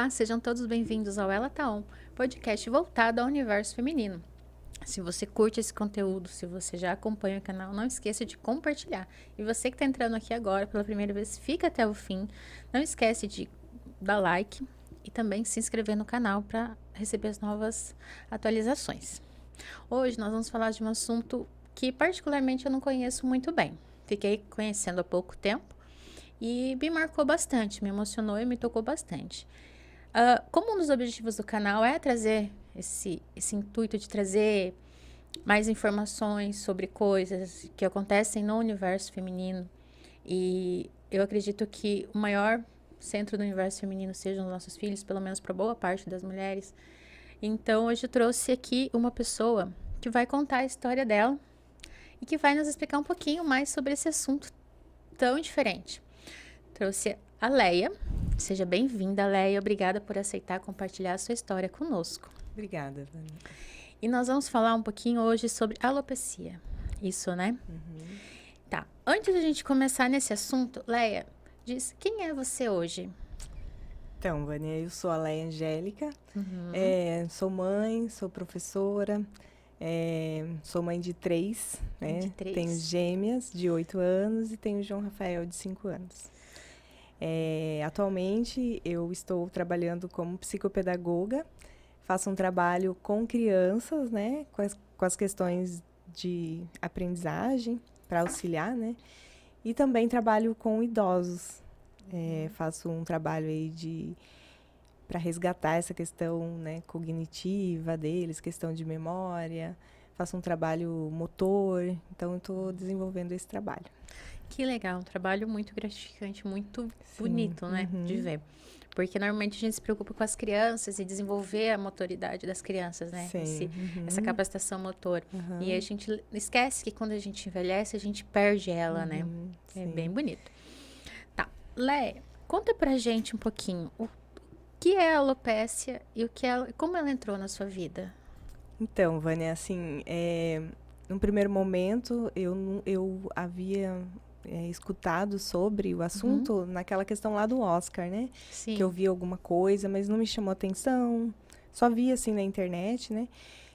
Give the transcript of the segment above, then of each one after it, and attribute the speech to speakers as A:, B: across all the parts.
A: Olá, sejam todos bem-vindos ao Ela Tá On, podcast voltado ao universo feminino. Se você curte esse conteúdo, se você já acompanha o canal, não esqueça de compartilhar. E você que está entrando aqui agora pela primeira vez, fica até o fim. Não esquece de dar like e também se inscrever no canal para receber as novas atualizações. Hoje nós vamos falar de um assunto que particularmente eu não conheço muito bem. Fiquei conhecendo há pouco tempo e me marcou bastante, me emocionou e me tocou bastante. Como um dos objetivos do canal é trazer esse intuito de trazer mais informações sobre coisas que acontecem no universo feminino, e eu acredito que o maior centro do universo feminino sejam os nossos filhos, pelo menos para boa parte das mulheres. Então, hoje eu trouxe aqui uma pessoa que vai contar a história dela e que vai nos explicar um pouquinho mais sobre esse assunto tão diferente. Trouxe a Leia. Seja bem-vinda, Leia. Obrigada por aceitar compartilhar a sua história conosco.
B: Obrigada, Vânia.
A: E nós vamos falar um pouquinho hoje sobre alopecia. Isso, né?
B: Uhum.
A: Tá. Antes da gente começar nesse assunto, Leia, diz quem é você hoje?
B: Então, Vânia, eu sou a Leia Angélica,
A: Uhum.
B: sou mãe, sou professora, sou mãe de 3, né?
A: De 3.
B: Tenho gêmeas de 8 anos e tenho o João Rafael de 5 anos. Atualmente, eu estou trabalhando como psicopedagoga, faço um trabalho com crianças, né? Com as questões de aprendizagem, para auxiliar, né? E também trabalho com idosos. Faço um trabalho aí para resgatar essa questão, né, cognitiva deles, questão de memória. Faço um trabalho motor, então eu estou desenvolvendo esse trabalho.
A: Que legal, um trabalho muito gratificante, muito
B: Sim.
A: bonito, né,
B: Uhum.
A: de ver. Porque normalmente a gente se preocupa com as crianças e desenvolver a motoridade das crianças, né?
B: Sim.
A: Essa capacitação motor.
B: Uhum.
A: E a gente esquece que quando a gente envelhece, a gente perde ela, né? É
B: Sim.
A: bem bonito. Tá. Leia, conta pra gente um pouquinho o que é a alopécia e como ela entrou na sua vida.
B: Então, Vânia, assim, num primeiro momento eu havia escutado sobre o assunto naquela questão lá do Oscar, né?
A: Sim.
B: Que eu vi alguma coisa, mas não me chamou atenção. Só vi assim na internet, né?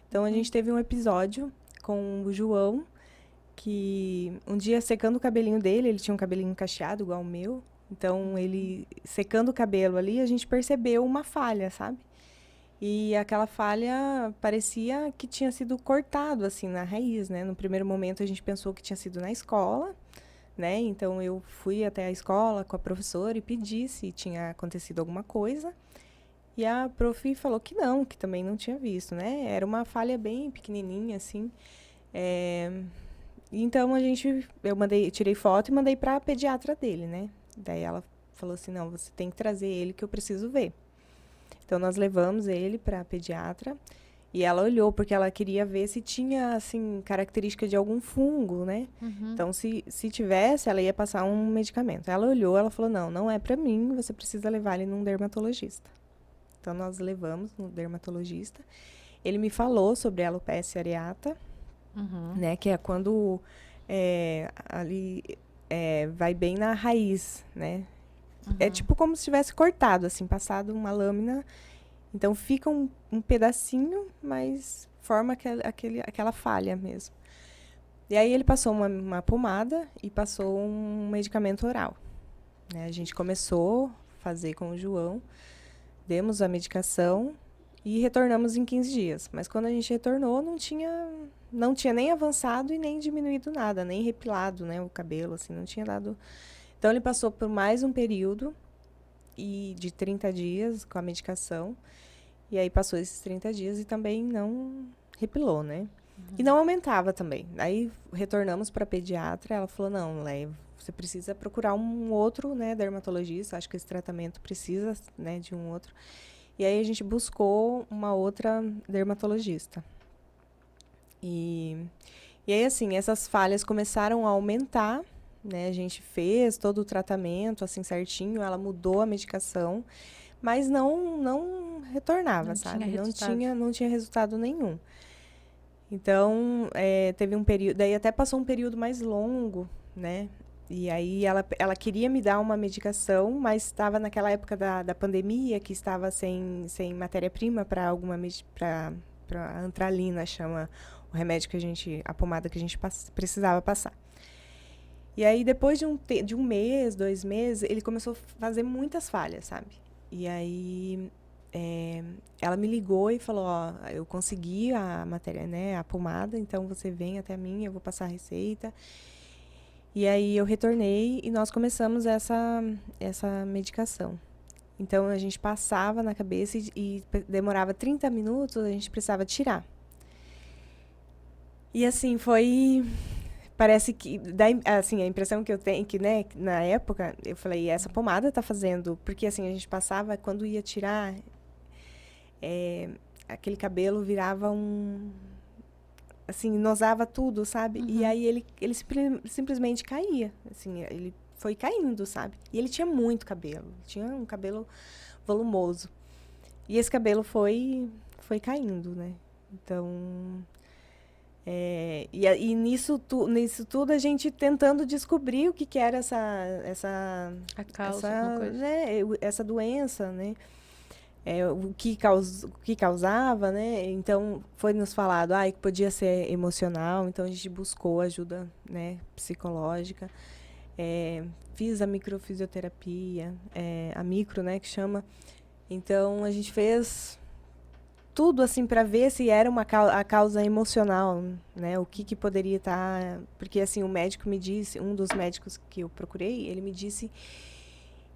B: Então a gente teve um episódio com o João, que um dia secando o cabelinho dele, ele tinha um cabelinho cacheado igual o meu. Então ele secando o cabelo ali, a gente percebeu uma falha, sabe? E aquela falha parecia que tinha sido cortado assim na raiz, né? No primeiro momento a gente pensou que tinha sido na escola, né? Então eu fui até a escola com a professora e pedi se tinha acontecido alguma coisa. E a prof falou que não, que também não tinha visto, né? Era uma falha bem pequenininha, assim. Então tirei foto e mandei para a pediatra dele, né? Daí ela falou assim, não, você tem que trazer ele que eu preciso ver. Então nós levamos ele para a pediatra e ela olhou porque ela queria ver se tinha assim característica de algum fungo, né? Então se tivesse, ela ia passar um medicamento. Ela olhou, ela falou: "Não é para mim, você precisa levar ele num dermatologista". Então nós levamos no dermatologista. Ele me falou sobre a alopecia areata, né, que é quando ali vai bem na raiz, né? É tipo como se tivesse cortado, assim, passado uma lâmina. Então fica um pedacinho, mas forma aquela falha mesmo. E aí ele passou uma pomada e passou um medicamento oral. Né? A gente começou a fazer com o João, demos a medicação e retornamos em 15 dias. Mas quando a gente retornou, não tinha nem avançado e nem diminuído nada, nem repilado, né, o cabelo, assim, não tinha dado. Então ele passou por mais um período de 30 dias com a medicação. E aí passou esses 30 dias e também não repilou, né? E não aumentava também. Aí retornamos para a pediatra, ela falou: "Não, Leia, você precisa procurar um outro, né, dermatologista, acho que esse tratamento precisa, né, de um outro". E aí a gente buscou uma outra dermatologista. E aí assim, essas falhas começaram a aumentar, né? A gente fez todo o tratamento assim certinho, ela mudou a medicação, mas não retornava, sabe? Não tinha resultado nenhum. Então, teve um período, daí até passou um período mais longo, né? E aí ela queria me dar uma medicação, mas estava naquela época da pandemia, que estava sem matéria-prima para para antralina, chama o remédio a pomada que a gente precisava passar. E aí, depois de um mês, 2 meses, ele começou a fazer muitas falhas, sabe? E aí, ela me ligou e falou, ó, eu consegui a matéria, né, a pomada, então você vem até mim, eu vou passar a receita. E aí, eu retornei e nós começamos essa medicação. Então, a gente passava na cabeça e demorava 30 minutos, a gente precisava tirar. E assim, parece que, assim, a impressão que eu tenho que, né, na época, eu falei, essa pomada tá fazendo, porque assim, a gente passava, quando ia tirar, aquele cabelo virava assim, nosava tudo, sabe? E aí ele simplesmente caía, assim, ele foi caindo, sabe? E ele tinha muito cabelo, tinha um cabelo volumoso. E esse cabelo foi caindo, né? Então, e nisso tudo a gente tentando descobrir o que era
A: A causa, alguma coisa.
B: né, essa doença, né? O que causava, né? Então foi nos falado, que podia ser emocional. Então a gente buscou ajuda, né, psicológica. Fiz a microfisioterapia, a micro, né, que chama. Então a gente fez tudo assim para ver se era a causa emocional, né? O que poderia estar, porque assim o médico me disse, um dos médicos que eu procurei, ele me disse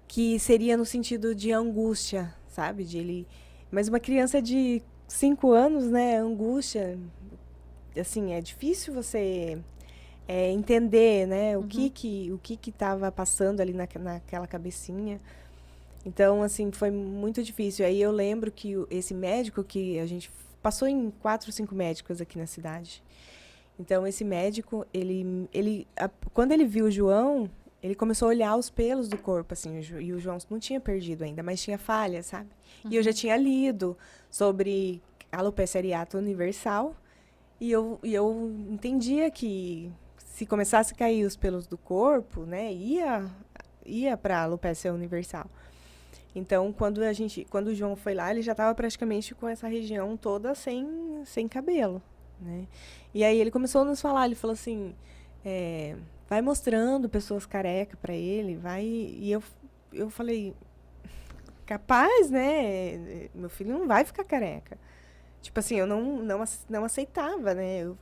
B: que seria no sentido de angústia, sabe? Mas uma criança de 5 anos, né? Angústia, assim, é difícil você entender, né? O que estava passando ali naquela cabecinha. Então, assim, foi muito difícil. Aí eu lembro que esse médico que a gente passou em 4, 5 médicos aqui na cidade. Então, esse médico, quando ele viu o João, ele começou a olhar os pelos do corpo, assim, e o João não tinha perdido ainda, mas tinha falha, sabe? E eu já tinha lido sobre alopecia areata universal, e eu entendia que se começasse a cair os pelos do corpo, né, ia para alopecia universal. Então, quando o João foi lá, ele já estava praticamente com essa região toda sem cabelo, né? E aí ele começou a nos falar, ele falou assim, vai mostrando pessoas careca para ele, vai. E eu falei, capaz, né? Meu filho não vai ficar careca. Tipo assim, eu não aceitava, né?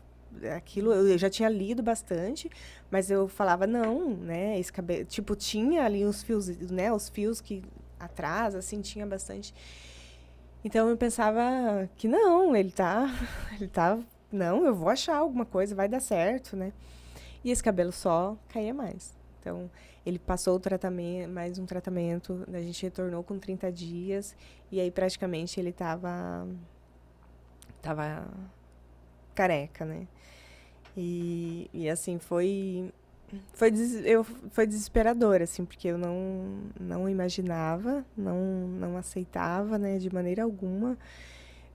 B: Aquilo eu já tinha lido bastante, mas eu falava não, né? Esse cabelo, tipo, tinha ali os fios, né? Os fios que atrás, assim, tinha bastante. Então eu pensava que não, ele tá, não, eu vou achar alguma coisa, vai dar certo, né? E esse cabelo só caía mais. Então, ele passou o tratamento, mais um tratamento, a gente retornou com 30 dias, e aí praticamente ele tava careca, né? E assim, foi desesperador, assim, porque eu não imaginava, não aceitava, né, de maneira alguma.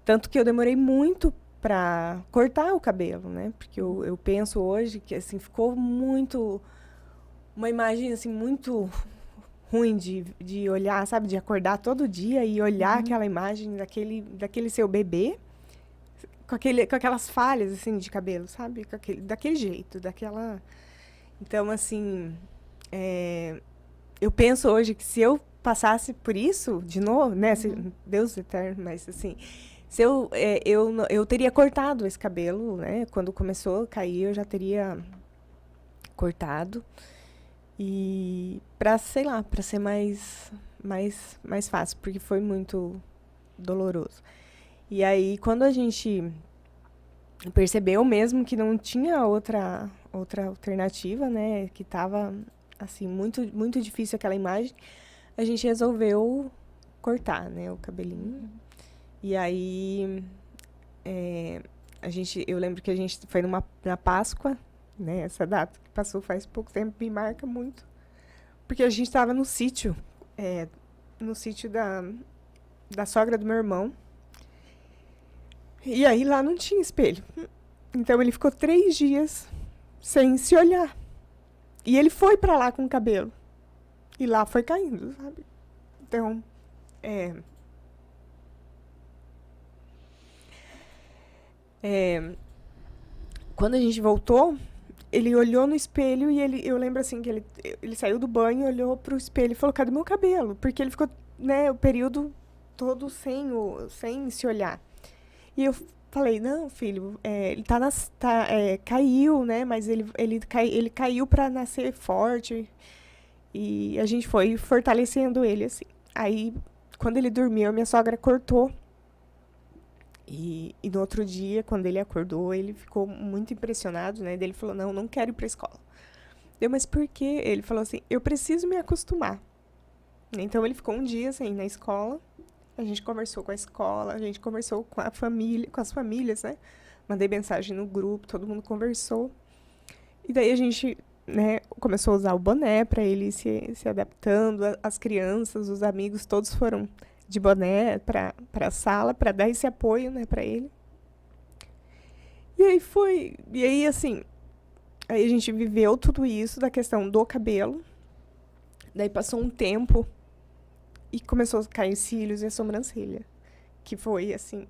B: Tanto que eu demorei muito para cortar o cabelo, né? Porque eu penso hoje que, assim, ficou muito... Uma imagem, assim, muito ruim de olhar, sabe? De acordar todo dia e olhar aquela imagem daquele seu bebê com aquelas falhas, assim, de cabelo, sabe? Daquele jeito, daquela... Então, assim, eu penso hoje que se eu passasse por isso de novo, né? Deus eterno, mas assim, se eu teria cortado esse cabelo, né? Quando começou a cair, eu já teria cortado. E sei lá, para ser mais fácil, porque foi muito doloroso. E aí, quando a gente percebeu mesmo que não tinha outra alternativa, né? Que estava assim, muito, muito difícil aquela imagem, a gente resolveu cortar, né? O cabelinho. E aí, eu lembro que a gente foi na Páscoa, né? Essa data que passou faz pouco tempo me marca muito. Porque a gente estava no sítio da sogra do meu irmão. E aí lá não tinha espelho. Então ele ficou 3 dias sem se olhar. E ele foi pra lá com o cabelo. E lá foi caindo, sabe? Então, quando a gente voltou, ele olhou no espelho e eu lembro assim que ele saiu do banho, olhou pro espelho e falou: cadê meu cabelo? Porque ele ficou, né, o período todo sem se olhar. E eu falei: não, filho, ele caiu, né? Mas ele caiu pra nascer forte. E a gente foi fortalecendo ele, assim. Aí, quando ele dormiu, a minha sogra cortou. E no outro dia, quando ele acordou, ele ficou muito impressionado, né? Daí ele falou: não quero ir pra escola. Eu: mas por quê? Ele falou assim: eu preciso me acostumar. Então ele ficou um dia assim na escola. A gente conversou com a escola, a gente conversou com a família, com as famílias, né? Mandei mensagem no grupo, todo mundo conversou. E daí a gente, né, começou a usar o boné para ele se adaptando. As crianças, os amigos, todos foram de boné para a sala para dar esse apoio, né, para ele. E aí assim, aí a gente viveu tudo isso da questão do cabelo. Daí passou um tempo e começou a cair cílios e a sobrancelha, que foi assim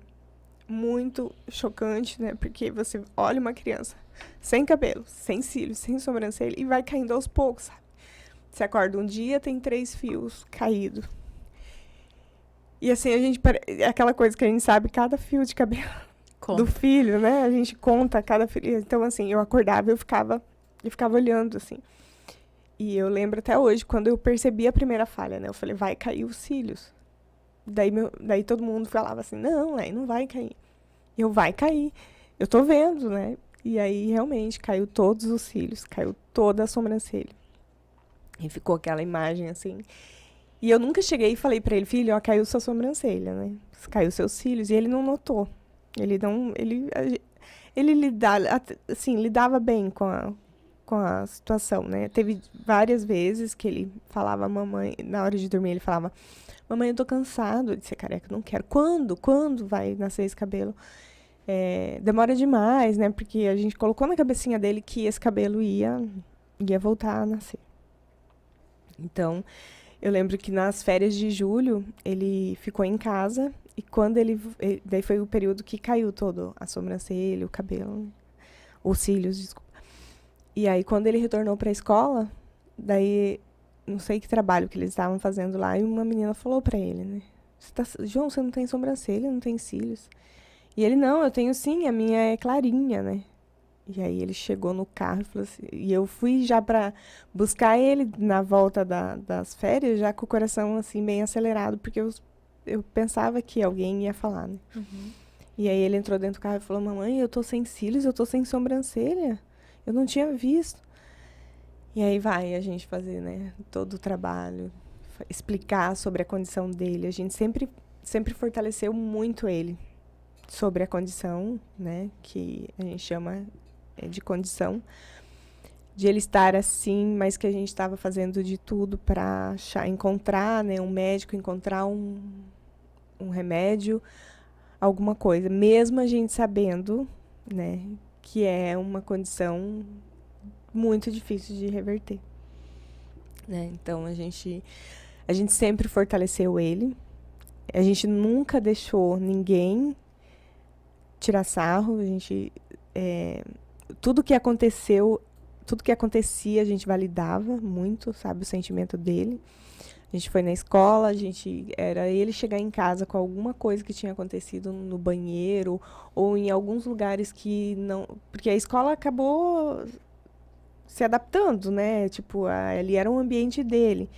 B: muito chocante, né? Porque você olha uma criança sem cabelo, sem cílios, sem sobrancelha e vai caindo aos poucos, sabe? Você acorda um dia, tem 3 fios caídos. E assim, aquela coisa que a gente sabe cada fio de cabelo do filho, né? A gente conta cada fio. Então, assim, eu acordava e eu ficava olhando, assim. E eu lembro até hoje, quando eu percebi a primeira falha, né? Eu falei: vai cair os cílios. Daí todo mundo falava assim: não vai cair. Vai cair. Eu tô vendo, né? E aí, realmente, caiu todos os cílios, caiu toda a sobrancelha. E ficou aquela imagem, assim. E eu nunca cheguei e falei pra ele: filho, ó, caiu sua sobrancelha, né? Caiu seus cílios. E ele não notou. Ele lidava bem com a situação, né? Teve várias vezes que ele falava: mamãe, na hora de dormir, ele falava: mamãe, eu tô cansado de ser careca, não quero. Quando vai nascer esse cabelo? Demora demais, né? Porque a gente colocou na cabecinha dele que esse cabelo ia voltar a nascer. Então, eu lembro que nas férias de julho, ele ficou em casa. E quando daí foi o período que caiu todo a sobrancelha, o cabelo, os cílios, desculpa. E aí, quando ele retornou para a escola, daí, não sei que trabalho que eles estavam fazendo lá, e uma menina falou para ele, né? João, você não tem sobrancelha, não tem cílios. E ele: não, eu tenho sim, a minha é clarinha, né? E aí ele chegou no carro e falou assim, e eu fui já para buscar ele na volta das férias, já com o coração assim bem acelerado, porque eu pensava que alguém ia falar, né?
A: Uhum.
B: E aí ele entrou dentro do carro e falou: mamãe, eu tô sem cílios, eu tô sem sobrancelha. Eu não tinha visto. E aí vai a gente fazer, né, todo o trabalho, explicar sobre a condição dele. A gente sempre fortaleceu muito ele sobre a condição, né, que a gente chama de condição, de ele estar assim, mas que a gente estava fazendo de tudo para encontrar, né, um médico, encontrar um remédio, alguma coisa, mesmo a gente sabendo, né, que é uma condição muito difícil de reverter, né? Então a gente sempre fortaleceu ele. A gente nunca deixou ninguém tirar sarro. A gente tudo que acontecia, a gente validava muito, sabe, o sentimento dele. A gente foi na escola, era ele chegar em casa com alguma coisa que tinha acontecido no banheiro ou em alguns lugares que não, porque a escola acabou se adaptando, né? Tipo, ali era um ambiente dele.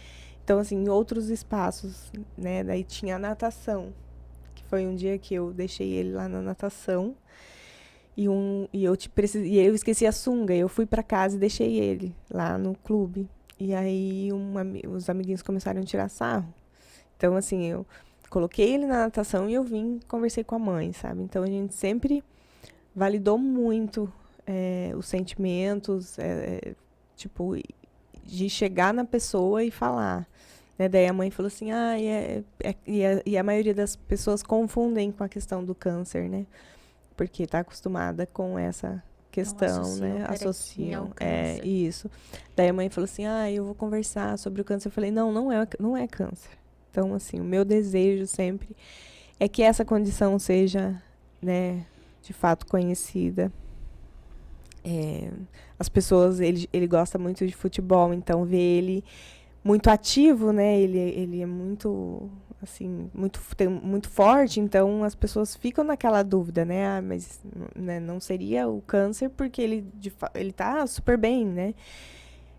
B: Então, assim, em outros espaços, né? Daí tinha a natação, que foi um dia que eu deixei ele lá na natação. E eu esqueci a sunga. Eu fui para casa e deixei ele lá no clube. E aí os amiguinhos começaram a tirar sarro. Então, assim, eu coloquei ele na natação e eu conversei com a mãe, sabe? Então, a gente sempre validou muito os sentimentos, tipo, de chegar na pessoa e falar. Né? Daí a mãe falou assim: e a maioria das pessoas confundem com a questão do câncer, né? Porque está acostumada com essa questão,
A: associam
B: né?
A: Perequinha ao
B: Associam.
A: câncer.
B: Isso. Daí a mãe falou assim, eu vou conversar sobre o câncer. Eu falei, não é câncer. Então, assim, o meu desejo sempre é que essa condição seja, né, de fato conhecida. As pessoas, ele gosta muito de futebol, então ver ele muito ativo, né? Ele é muito, assim, muito forte, então as pessoas ficam naquela dúvida, né? Mas né, não seria o câncer porque ele tá super bem, né?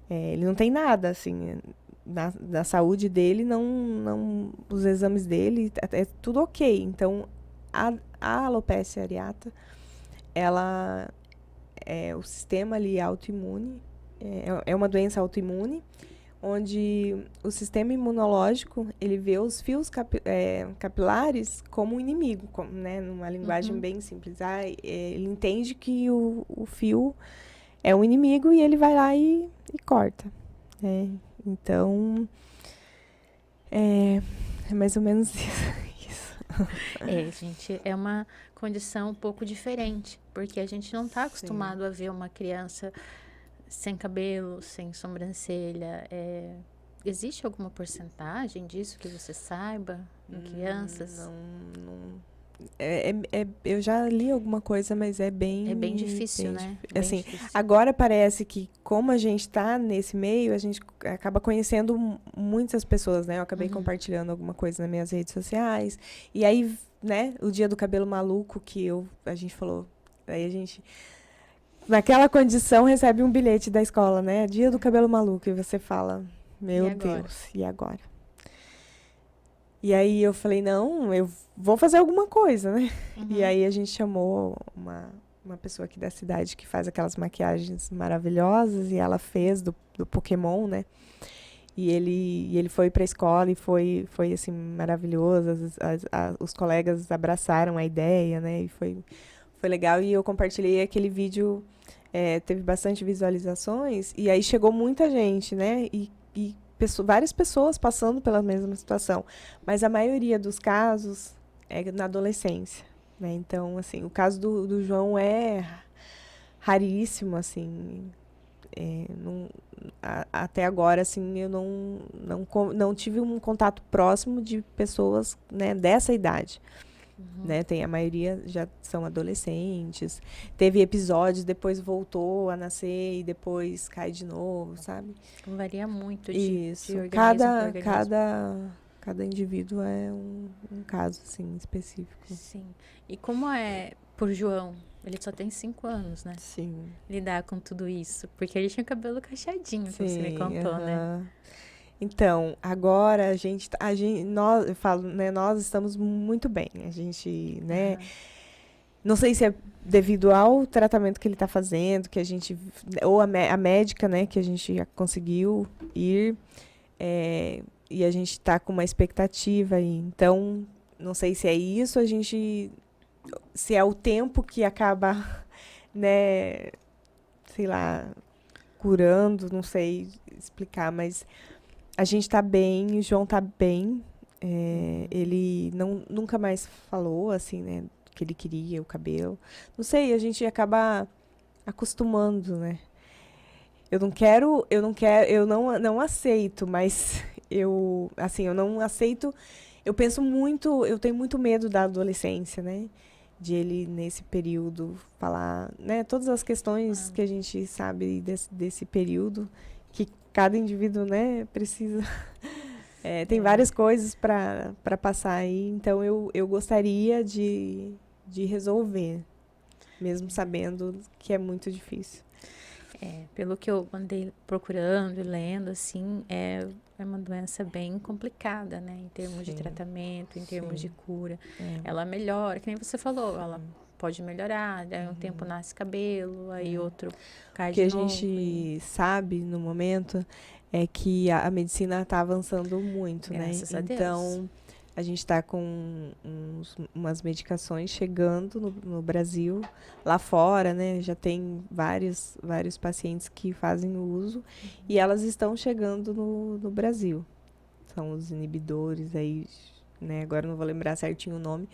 B: Ele não tem nada, assim, na saúde dele, os exames dele, é tudo ok. Então, a alopecia areata, ela o sistema ali autoimune, é uma doença autoimune, onde o sistema imunológico, ele vê os fios capilares como um inimigo, né, numa linguagem bem simples. Ele entende que o fio é um inimigo e ele vai lá e corta. Né? Então, é mais ou menos isso.
A: Gente, é uma condição um pouco diferente, porque a gente não está acostumado a ver uma criança sem cabelo, sem sobrancelha. Existe alguma porcentagem disso que você saiba em crianças?
B: Não. Eu já li alguma coisa, mas é bem...
A: É bem difícil, né? Bem
B: assim,
A: difícil.
B: Agora parece que, como a gente está nesse meio, a gente acaba conhecendo muitas pessoas, né? Eu acabei compartilhando alguma coisa nas minhas redes sociais. E aí, né, o dia do cabelo maluco que a gente falou... Aí a gente... Naquela condição, recebe um bilhete da escola, né? Dia do cabelo maluco. E você fala, meu Deus, e agora? E aí eu falei, não, eu vou fazer alguma coisa, né? E aí a gente chamou uma pessoa aqui da cidade que faz aquelas maquiagens maravilhosas, e ela fez do Pokémon, né? E ele foi pra escola e foi assim, maravilhoso. Os colegas abraçaram a ideia, né? E foi legal. E eu compartilhei aquele vídeo, teve bastante visualizações, e aí chegou muita gente, né? E várias pessoas passando pela mesma situação. Mas a maioria dos casos é na adolescência, né? Então, assim, o caso do João é raríssimo, assim. Até agora, assim, eu não tive um contato próximo de pessoas, né, dessa idade. Né? A maioria já são adolescentes. Teve episódios, depois voltou a nascer e depois cai de novo, sabe?
A: Varia muito
B: de
A: organismo para
B: organismo. Cada indivíduo é um caso, assim, específico.
A: Sim. E como é por João? Ele só tem 5 anos, né?
B: Sim.
A: Lidar com tudo isso. Porque ele tinha o cabelo cacheadinho, como você me contou, né?
B: Então, agora eu falo, né, nós estamos muito bem. A gente, né, não sei se é devido ao tratamento que ele está fazendo, que a gente, ou a médica, né, que a gente já conseguiu ir, e a gente está com uma expectativa aí. Então, não sei se é isso, se é o tempo que acaba, né, sei lá, curando, não sei explicar, mas a gente está bem, o João está bem. Ele nunca mais falou, assim, né, que ele queria o cabelo. Não sei, a gente acaba acostumando, né? Eu não aceito, mas eu não aceito. Eu tenho muito medo da adolescência, né? De ele, nesse período, falar, né? Todas as questões que a gente sabe desse período, que cada indivíduo, né, precisa... tem várias coisas para passar aí, então eu gostaria de resolver, mesmo sabendo que é muito difícil.
A: Pelo que eu andei procurando e lendo, assim, é uma doença bem complicada, né? Em termos de tratamento, em termos de cura. Ela melhora, que nem você falou, ela pode melhorar, daí um tempo nasce cabelo, aí outro cai de novo.
B: O que a gente sabe no momento é que a medicina está avançando muito,
A: Graças
B: né?
A: a Deus.
B: Então, a gente está com umas medicações chegando no Brasil. Lá fora, né? Já tem vários pacientes que fazem o uso. E elas estão chegando no Brasil. São os inibidores aí, né? Agora não vou lembrar certinho o nome.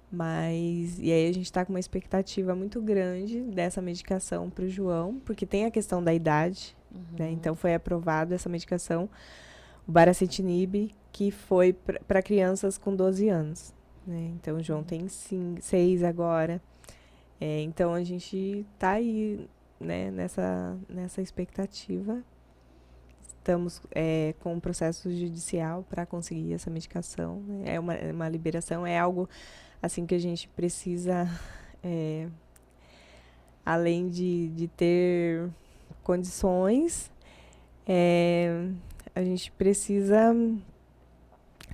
B: Mas, e aí a gente tá com uma expectativa muito grande dessa medicação pro João, porque tem a questão da idade, né? Então foi aprovada essa medicação, o Baracetinib, que foi para crianças com 12 anos, né? Então o João tem 6 agora. Então a gente tá aí, né, nessa expectativa. Estamos com um processo judicial para conseguir essa medicação, né? É uma liberação, é algo assim que a gente precisa, além de ter condições, a gente precisa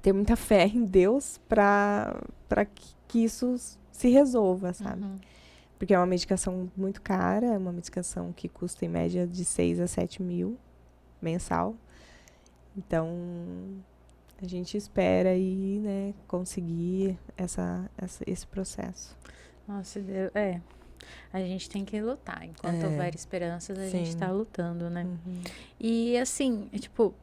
B: ter muita fé em Deus para que isso se resolva, sabe? Porque é uma medicação muito cara, é uma medicação que custa em média de 6 a 7 mil mensal. Então, a gente espera aí, né, conseguir esse processo.
A: Nossa, Deus, a gente tem que lutar. Enquanto houver esperanças, a gente tá lutando, né? E assim, tipo,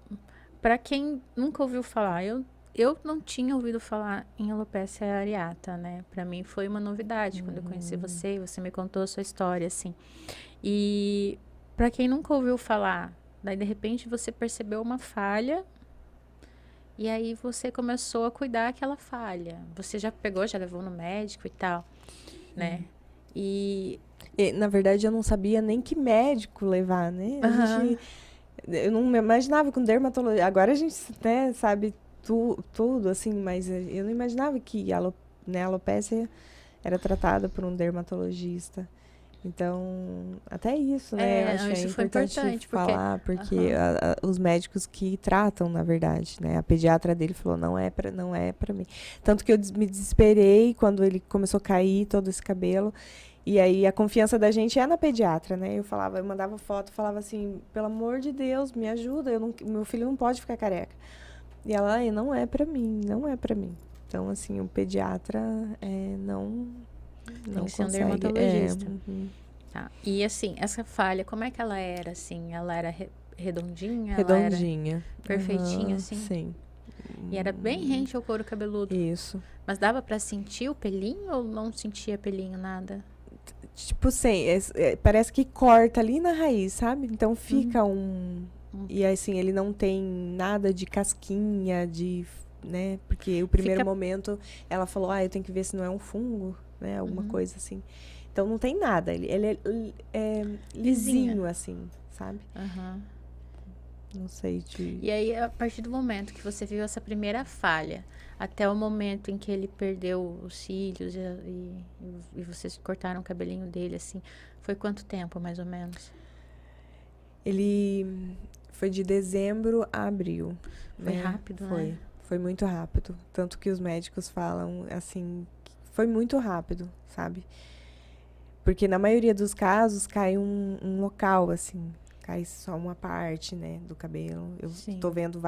A: pra quem nunca ouviu falar, eu não tinha ouvido falar em alopecia areata, né? Pra mim foi uma novidade quando eu conheci você, você me contou a sua história, assim. E pra quem nunca ouviu falar, daí de repente você percebeu uma falha e aí você começou a cuidar daquela falha. Você já pegou, já levou no médico e tal, né? E
B: na verdade, eu não sabia nem que médico levar, né? Eu não me imaginava com dermatologia. Agora a gente, né, sabe tudo, assim, mas eu não imaginava que a alopecia era tratada por um dermatologista. Então, até isso, né? Eu acho
A: isso foi importante
B: falar, porque os médicos que tratam, na verdade, né? A pediatra dele falou, não é pra mim. Tanto que eu me desesperei quando ele começou a cair todo esse cabelo. E aí a confiança da gente é na pediatra, né? Eu mandava foto, falava assim, pelo amor de Deus, me ajuda, meu filho não pode ficar careca. E ela, não é pra mim, não é pra mim. Então, assim, o pediatra não
A: tem que ser um
B: consegue.
A: dermatologista. Tá. E assim, essa falha, como é que ela era, assim? Ela era redondinha?
B: Redondinha.
A: Ela era perfeitinha, assim?
B: Sim.
A: E era bem rente ao couro cabeludo.
B: Isso.
A: Mas dava pra sentir o pelinho ou não sentia pelinho, nada?
B: Tipo assim, parece que corta ali na raiz, sabe? Então fica E assim, ele não tem nada de casquinha, né? Porque o primeiro momento ela falou, eu tenho que ver se não é um fungo, né? Alguma coisa assim. Então não tem nada. Ele é lisinho, assim, sabe? Não sei
A: E aí, a partir do momento que você viu essa primeira falha, até o momento em que ele perdeu os cílios e vocês cortaram o cabelinho dele, assim, foi quanto tempo, mais ou menos?
B: Ele foi de dezembro a abril.
A: Foi rápido,
B: né? Foi muito rápido. Tanto que os médicos falam, assim, foi muito rápido, sabe? Porque na maioria dos casos cai um local, assim, cai só uma parte, né, do cabelo. Eu tô vendo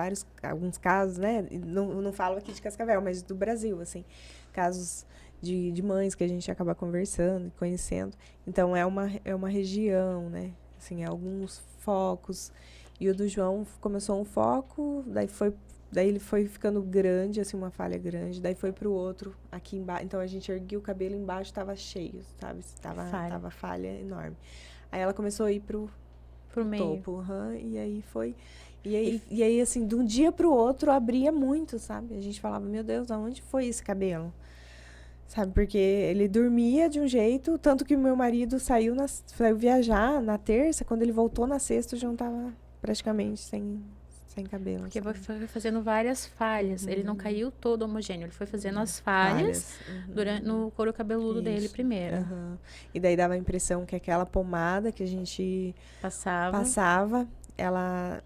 B: alguns casos, né, não falo aqui de Cascavel, mas do Brasil, assim, casos de mães que a gente acaba conversando e conhecendo. Então, é uma região, né, assim, alguns focos. E o do João começou um foco, daí ele foi ficando grande, assim, uma falha grande. Daí foi pro outro, aqui embaixo. Então, a gente erguia o cabelo, embaixo tava cheio, sabe? Tava falha enorme. Aí ela começou a ir pro
A: meio.
B: Topo. E aí foi... E aí, assim, de um dia pro outro, abria muito, sabe? A gente falava, meu Deus, aonde foi esse cabelo? Sabe? Porque ele dormia de um jeito, tanto que o meu marido saiu viajar na terça, quando ele voltou na sexta, já não tava praticamente sem cabelo.
A: Porque foi fazendo várias falhas. Ele não caiu todo homogêneo. Ele foi fazendo as falhas no couro cabeludo dele primeiro.
B: E daí dava a impressão que aquela pomada que a gente passava ela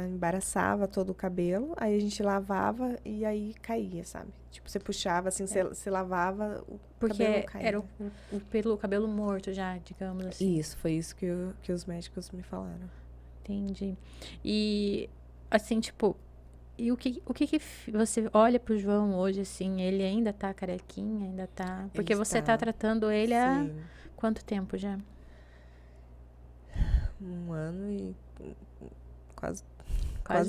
B: embaraçava todo o cabelo. Aí a gente lavava e aí caía, sabe? Tipo, você puxava, assim, você lavava, o cabelo caía.
A: Era o cabelo morto já, digamos assim.
B: Isso, foi isso que os médicos me falaram.
A: Entendi. E... assim, tipo, e o que você olha pro João hoje, assim, ele ainda tá carequinha, ainda tá... Porque você tá tratando ele há quanto tempo já?
B: 1 ano e
A: quase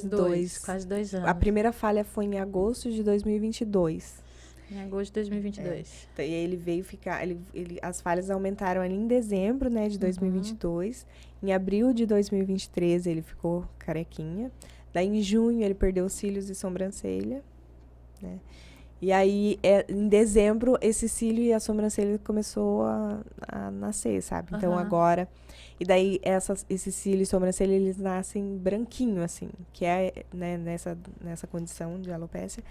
A: 2 anos.
B: A primeira falha foi em agosto de 2022.
A: Em agosto de 2022.
B: Então, e aí ele veio ficar, as falhas aumentaram ali em dezembro, né, de 2022. Em abril de 2023 ele ficou carequinha. Daí em junho ele perdeu os cílios e sobrancelha, né? E aí, em dezembro, esse cílio e a sobrancelha começou a nascer, sabe? Então, agora... E daí, esse cílio e sobrancelha, eles nascem branquinho, assim. Que é, né, nessa condição de alopécia.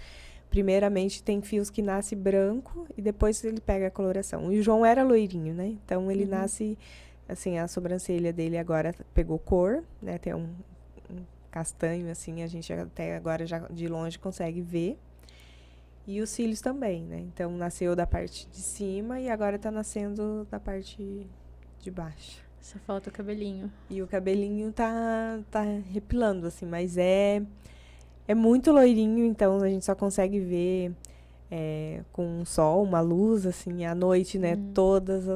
B: Primeiramente, tem fios que nascem branco e depois ele pega a coloração. E o João era loirinho, né? Então, ele nasce... Assim, a sobrancelha dele agora pegou cor, né? Tem um castanho, assim. A gente até agora, já de longe, consegue ver. E os cílios também, né? Então, nasceu da parte de cima e agora tá nascendo da parte de baixo.
A: Só falta o cabelinho.
B: E o cabelinho tá repilando, assim, mas é muito loirinho, então a gente só consegue ver com um sol, uma luz, assim, à noite, né? Todas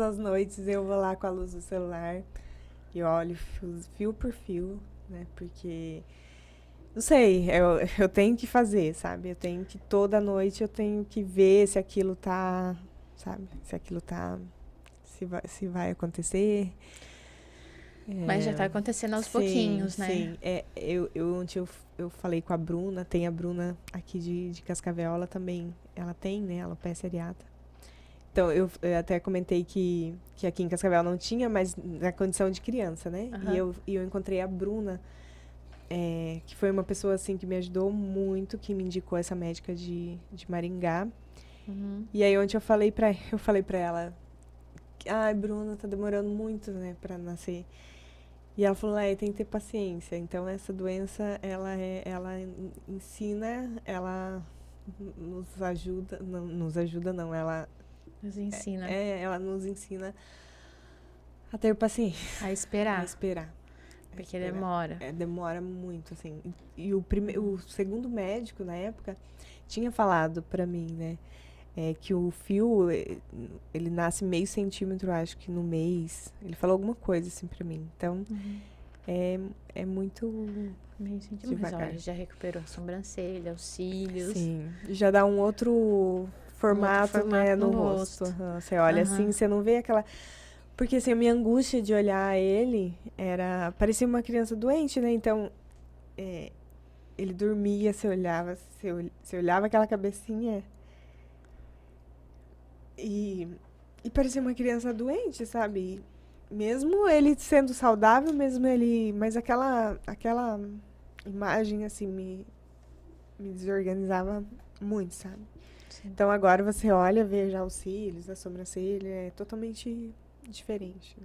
B: as noites eu vou lá com a luz do celular e olho fio por fio, né? Porque... Não sei, eu tenho que fazer, sabe? Eu tenho que, toda noite, eu tenho que ver se aquilo tá, sabe? Se aquilo tá, se vai acontecer.
A: Mas já tá acontecendo aos pouquinhos, né?
B: Sim, ontem eu falei com a Bruna, tem a Bruna aqui de Cascavel, ela também, ela tem, né, alopecia areata. Então, eu até comentei que aqui em Cascavel não tinha, mas na condição de criança, né? E eu encontrei a Bruna, que foi uma pessoa, assim, que me ajudou muito, que me indicou essa médica de Maringá. E aí, ontem eu falei pra ela, ai, Bruna, tá demorando muito, né, pra nascer. E ela falou, tem que ter paciência. Então, essa doença, ela ensina, ela nos ajuda, não, ela...
A: Nos ensina.
B: Ela nos ensina a ter paciência.
A: A esperar.
B: A esperar.
A: Porque demora.
B: Demora muito, assim. E o segundo médico, na época, tinha falado pra mim, né? Que o fio, ele nasce meio centímetro, acho que no mês. Ele falou alguma coisa, assim, pra mim. Então, é muito
A: meio centímetro.
B: devagar.
A: Mas olha, já recuperou a sobrancelha, os cílios.
B: Sim. Já dá um outro formato, né, no rosto. Você olha assim, você não vê aquela... Porque, assim, a minha angústia de olhar ele parecia uma criança doente, né? Então, ele dormia, você olhava aquela cabecinha e parecia uma criança doente, sabe? Mesmo ele sendo saudável, mas aquela imagem, assim, me desorganizava muito, sabe? Sim. Então, agora você olha, vê já os cílios, a sobrancelha, é totalmente... diferente,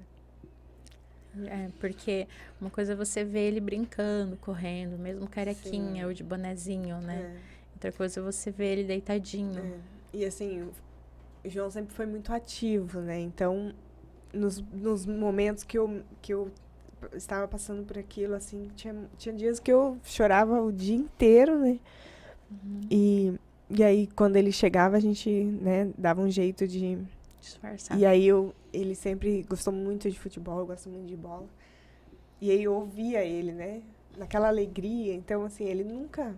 A: né? Porque uma coisa é você ver ele brincando, correndo, mesmo carequinha ou de bonezinho, né? Outra coisa é você ver ele deitadinho.
B: E assim, o João sempre foi muito ativo, né? Então, nos momentos que eu estava passando por aquilo, assim, tinha dias que eu chorava o dia inteiro, né? E aí, quando ele chegava, a gente, né, dava um jeito de...
A: disfarçar.
B: E aí, ele sempre gostou muito de futebol, eu gosto muito de bola. E aí, eu ouvia ele, né? Naquela alegria. Então, assim, ele nunca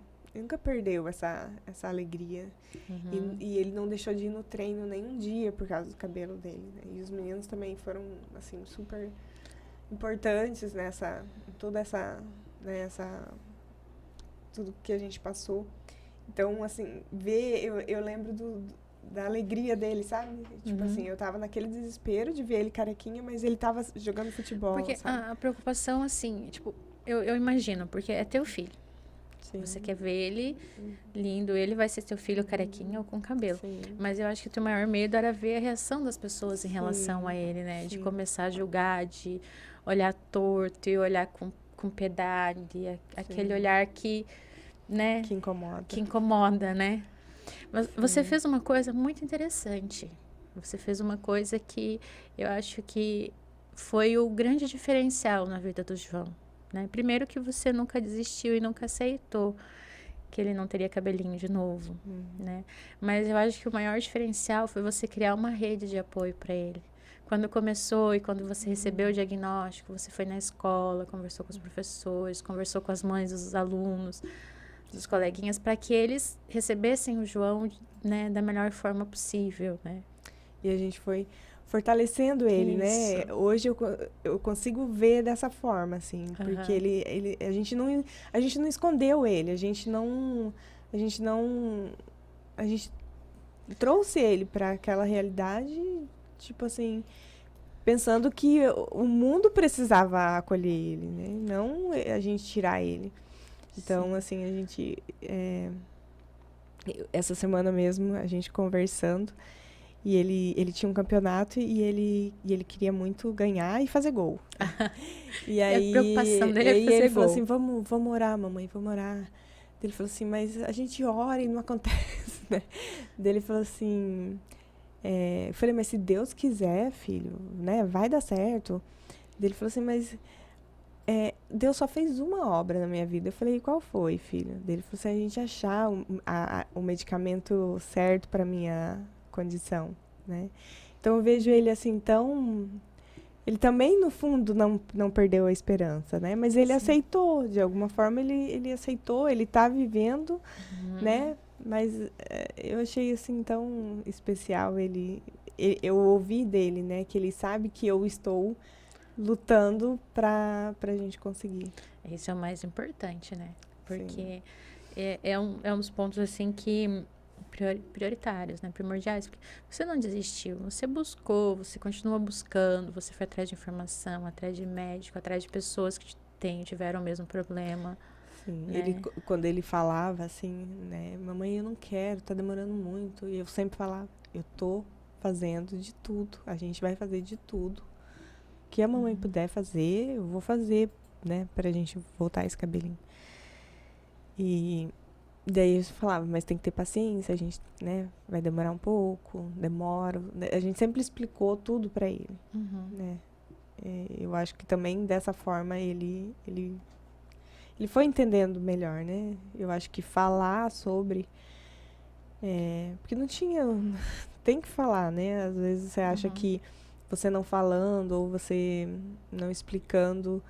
B: perdeu essa alegria. E ele não deixou de ir no treino nenhum dia por causa do cabelo dele, né? E os meninos também foram, assim, super importantes toda essa, né, tudo que a gente passou. Então, assim, eu lembro da alegria dele, sabe? Tipo assim, eu tava naquele desespero de ver ele carequinha, mas ele tava jogando futebol,
A: porque
B: sabe?
A: a preocupação, assim, tipo, eu imagino, porque é teu filho.
B: Sim.
A: Você quer ver ele lindo, ele vai ser teu filho carequinha ou com cabelo.
B: Sim.
A: Mas eu acho que o teu maior medo era ver a reação das pessoas em relação a ele, né? De começar a julgar, de olhar torto e olhar com piedade, aquele olhar que, né?
B: Que incomoda.
A: Que incomoda, né? Mas você fez uma coisa muito interessante. Você fez uma coisa que eu acho que foi o grande diferencial na vida do João, né? Primeiro que você nunca desistiu e nunca aceitou que ele não teria cabelinho de novo, né? Mas eu acho que o maior diferencial foi você criar uma rede de apoio para ele. Quando começou e quando você recebeu o diagnóstico, você foi na escola, conversou com os professores, conversou com as mães dos alunos. dos coleguinhas, para que eles recebessem o João, né, da melhor forma possível, né?
B: E a gente foi fortalecendo ele, né?
A: Isso.
B: Hoje eu consigo ver dessa forma, assim, porque
A: Aham.
B: a gente não escondeu ele, a gente trouxe ele para aquela realidade, tipo assim, pensando que o mundo precisava acolher ele, né? Não a gente tirar ele. Então,
A: Sim.
B: assim, essa semana mesmo, a gente conversando, e ele tinha um campeonato e ele queria muito ganhar e fazer gol. E
A: E a preocupação
B: aí,
A: dele é
B: e
A: fazer
B: ele falou assim,
A: gol.
B: vamos orar, mamãe, vamos orar. Ele falou assim, mas a gente ora e não acontece, né? Daí ele falou assim, eu falei, mas se Deus quiser, filho, né, vai dar certo. Daí ele falou assim, mas Deus só fez uma obra na minha vida. Eu falei, qual foi, filho? Daí ele falou assim, a gente achar o medicamento certo para minha condição, né? Então eu vejo ele assim tão... Ele também, no fundo, não perdeu a esperança, né? Mas ele
A: Sim.
B: aceitou, de alguma forma ele aceitou, ele tá vivendo, né? Mas eu achei assim tão especial eu ouvi dele, né? Que ele sabe que eu estou lutando pra gente conseguir.
A: Esse é o mais importante, né?
B: Sim.
A: Porque é um dos pontos, assim, que prioritários, né? Primordiais. Porque você não desistiu, você buscou, você continua buscando, você foi atrás de informação, atrás de médico, atrás de pessoas que tiveram o mesmo problema.
B: Sim,
A: né?
B: quando ele falava assim, né, mamãe, eu não quero, tá demorando muito. E eu sempre falava, eu tô fazendo de tudo, a gente vai fazer de tudo. O que a mamãe puder fazer, eu vou fazer, né, pra gente voltar esse cabelinho. E daí eu falava, mas tem que ter paciência, a gente, né, vai demorar um pouco, demora. A gente sempre explicou tudo pra ele, né. Eu acho que também dessa forma ele foi entendendo melhor, né? Eu acho que falar sobre... porque não tinha... Tem que falar, né? Às vezes você acha que você não falando ou você não explicando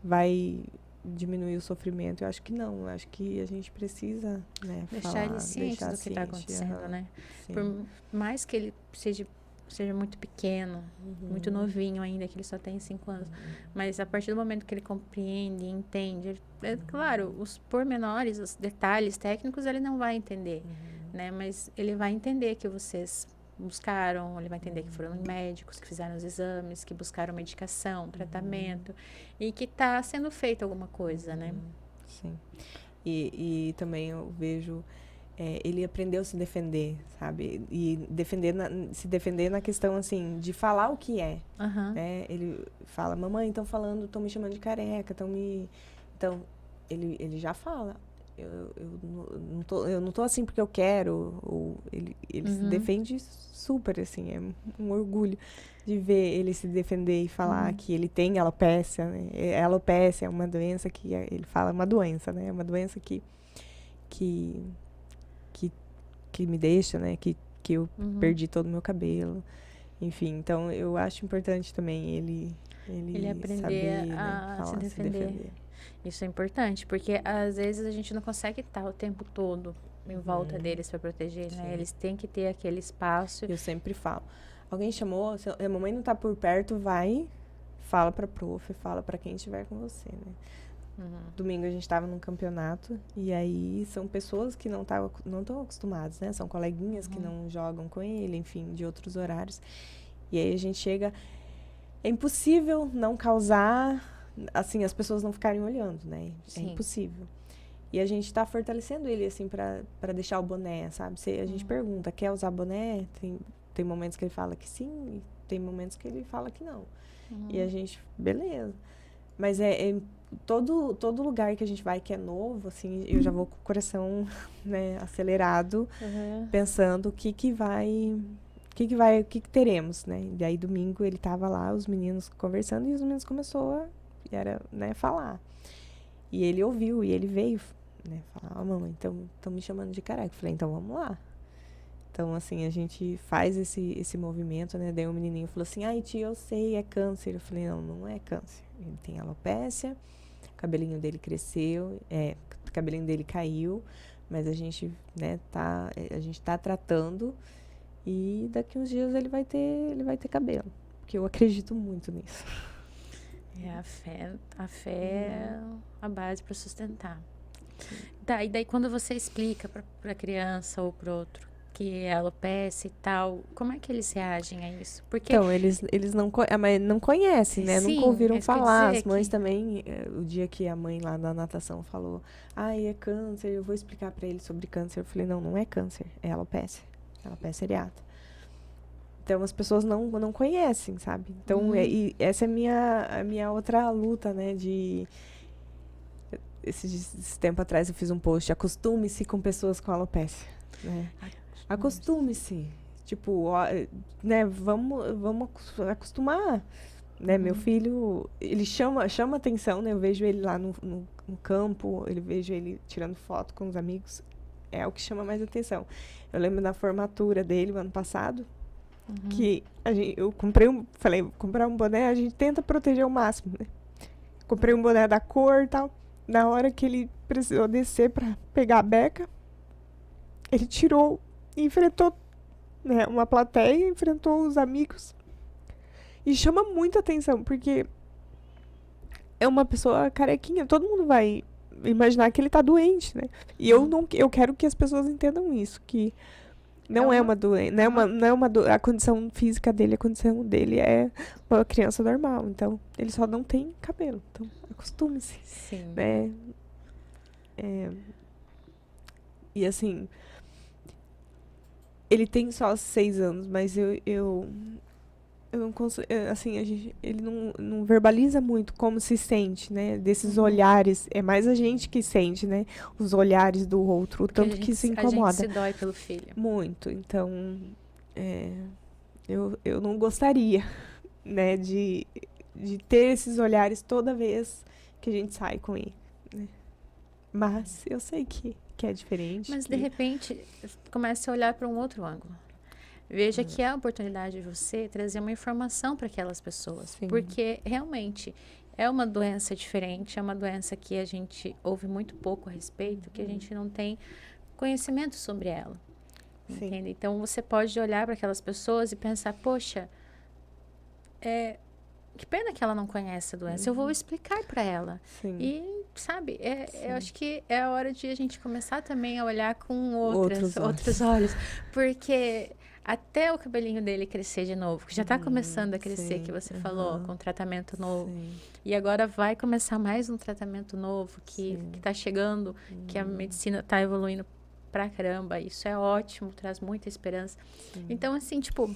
B: vai diminuir o sofrimento. Eu acho que não. Eu acho que a gente precisa, né,
A: Deixar
B: falar,
A: ele ciente
B: deixar
A: do que está
B: ciente.
A: acontecendo,
B: Aham,
A: né?
B: sim.
A: Por mais que ele seja muito pequeno, muito novinho ainda, que ele só tem 5 anos. Mas a partir do momento que ele compreende, entende, claro, os pormenores, os detalhes técnicos, ele não vai entender, né? Mas ele vai entender que vocês buscaram, ele vai entender que foram médicos, que fizeram os exames, que buscaram medicação, tratamento, e que está sendo feito alguma coisa, né?
B: Sim. E também eu vejo... ele aprendeu a se defender, sabe? E se defender na questão, assim, de falar o que é. Né? Ele fala, mamãe, estão me chamando de careca, Então, ele já fala. Eu não tô assim porque eu quero. Ele se defende super, assim. É um orgulho de ver ele se defender e falar que ele tem alopécia, né? Alopécia é uma doença que... Ele fala uma doença, né? É uma doença que me deixa, né? Que eu perdi todo o meu cabelo. Enfim, então eu acho importante também ele
A: aprender
B: saber, né,
A: a
B: falar,
A: se defender. Isso é importante, porque às vezes a gente não consegue estar o tempo todo em volta deles para proteger, né? Eles têm que ter aquele espaço.
B: Eu sempre falo, alguém chamou, se a mamãe não tá por perto, vai, fala pra prof, fala pra quem estiver com você, né? Domingo a gente estava num campeonato e aí são pessoas que não estão acostumadas, né? São coleguinhas que não jogam com ele, enfim, de outros horários. E aí a gente chega... É impossível não causar, assim, as pessoas não ficarem olhando, né?
A: Sim.
B: É impossível. E a gente tá fortalecendo ele, assim, pra deixar o boné, sabe? A gente pergunta, quer usar boné? Tem momentos que ele fala que sim, e tem momentos que ele fala que não. E a gente, beleza. Mas todo lugar que a gente vai que é novo, assim, eu já vou com o coração, né, acelerado, pensando o que teremos, né? E aí domingo ele tava lá, os meninos conversando e os meninos começou né, falar. E ele ouviu e ele veio, né, falar, mamãe, estão me chamando de careca. Eu falei, então vamos lá. Então, assim, a gente faz esse movimento, né? Daí o menininho falou assim, ai, tia, eu sei, é câncer. Eu falei, não é câncer. Ele tem alopécia, o cabelinho dele cresceu, cabelinho dele caiu, mas a gente, né, a gente tá tratando e daqui uns dias ele vai ter cabelo, porque eu acredito muito nisso.
A: A fé é a base para sustentar. Tá, e daí quando você explica para criança ou para outro que é alopecia e tal, como é que eles reagem a isso? Porque
B: Então, eles não conhecem, né? Nunca
A: sim, é
B: ouviram
A: isso que eu ia
B: falar.
A: dizer
B: As mães
A: que
B: também, o dia que a mãe lá da natação falou, é câncer, eu vou explicar pra ele sobre câncer. Eu falei, não é câncer, é alopecia areata. Então, as pessoas não conhecem, sabe? Então, e essa é a minha outra luta, né? Esse tempo atrás eu fiz um post, acostume-se com pessoas com alopecia, né? Acostume-se. Tipo, ó, né, vamos acostumar, né? Meu filho, ele chama atenção, né? Eu vejo ele lá no campo, vejo ele tirando foto com os amigos. É o que chama mais atenção. Eu lembro da formatura dele, o ano passado, que eu falei, comprar um boné, a gente tenta proteger o máximo, né? Comprei um boné da cor e tal. Na hora que ele precisou descer pra pegar a beca, ele tirou e enfrentou, né, uma plateia, enfrentou os amigos. E chama muita atenção, porque é uma pessoa carequinha. Todo mundo vai imaginar que ele tá doente, né? E eu quero que as pessoas entendam isso, que não é uma doença, a condição física dele, a condição dele é uma criança normal. Então, ele só não tem cabelo. Então, acostume-se.
A: sim.
B: Né? E assim, ele tem só 6 anos, mas eu não consigo, assim, ele não verbaliza muito como se sente, né? Desses olhares, é mais a gente que sente, né? Os olhares do outro, o tanto que se incomoda.
A: A gente se dói pelo filho.
B: Muito, então, eu não gostaria, né, de ter esses olhares toda vez que a gente sai com ele, né? Mas eu sei que é diferente.
A: Mas, de repente, comece a olhar para um outro ângulo. Veja que é a oportunidade de você trazer uma informação para aquelas pessoas.
B: Sim.
A: Porque, realmente, é uma doença diferente, é uma doença que a gente ouve muito pouco a respeito, que a gente não tem conhecimento sobre ela.
B: Sim.
A: Entende? Então, você pode olhar para aquelas pessoas e pensar, poxa, que pena que ela não conhece a doença. Eu vou explicar para ela.
B: Sim.
A: E, sabe, eu acho que é a hora de a gente começar também a olhar com outros olhos. Porque até o cabelinho dele crescer de novo, que já está começando a crescer, que você falou, com tratamento novo.
B: Sim.
A: E agora vai começar mais um tratamento novo que está chegando, que a medicina está evoluindo pra caramba. Isso é ótimo, traz muita esperança.
B: Sim.
A: Então, assim, tipo,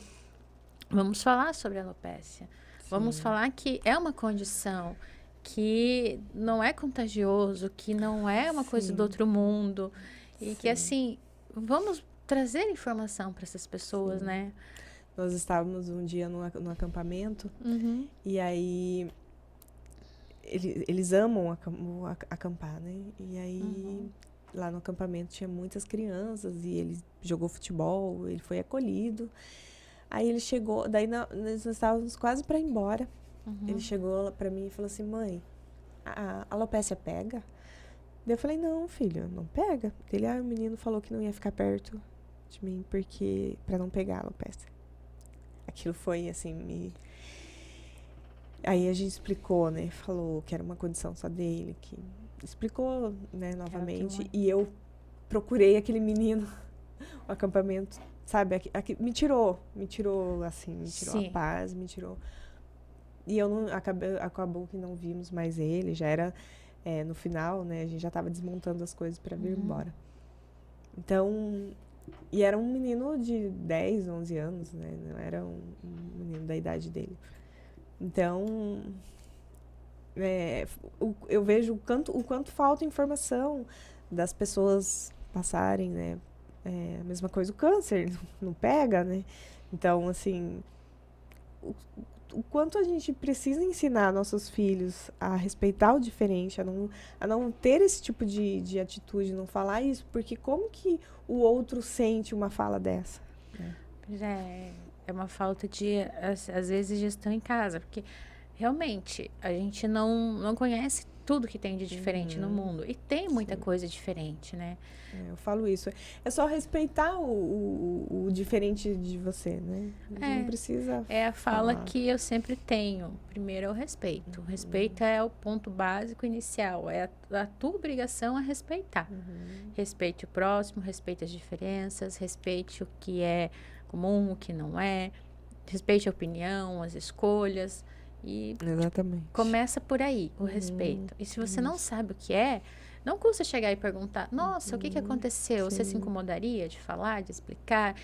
A: vamos falar sobre a alopecia. Vamos falar que é uma condição que não é contagioso, que não é uma coisa do outro mundo. E que, assim, vamos trazer informação para essas pessoas, né?
B: Nós estávamos um dia no acampamento, e aí eles amam acampar, né? E aí lá no acampamento tinha muitas crianças e ele jogou futebol, ele foi acolhido. Aí ele chegou, daí nós estávamos quase para ir embora. Ele chegou para mim e falou assim, mãe, a alopecia pega? Daí eu falei, não, filho, não pega. Ele, o menino falou que não ia ficar perto de mim porque para não pegar a alopecia. Aquilo foi assim, Aí a gente explicou, né? Falou que era uma condição só dele, que explicou, né, novamente. E eu procurei aquele menino, o acampamento, sabe? Me tirou assim, a paz, me tirou. E eu não, acabou que não vimos mais ele, já era no final, né? A gente já estava desmontando as coisas para vir embora. Então, e era um menino de 10, 11 anos, né? Não era um menino da idade dele. Então, eu vejo o quanto falta informação das pessoas passarem, né? A mesma coisa o câncer, não pega, né? Então, assim, o quanto a gente precisa ensinar nossos filhos a respeitar o diferente, a não ter esse tipo de atitude, não falar isso, porque como que o outro sente uma fala dessa?
A: É uma falta às vezes, gestão em casa, porque realmente a gente não conhece tudo que tem de diferente no mundo. E tem muita coisa diferente, né?
B: Eu falo isso. É só respeitar o diferente de você, né? A gente não precisa
A: É a fala
B: falar.
A: que eu sempre tenho. Primeiro é o respeito. O respeito é o ponto básico inicial. É a tua obrigação a respeitar. Respeite o próximo, respeite as diferenças, respeite o que é comum, o que não é. Respeite a opinião, as escolhas. E
B: Exatamente.
A: começa por aí, o respeito. E se você não sabe o que é, não custa chegar e perguntar, nossa, o que aconteceu? Você se incomodaria de falar, de explicar?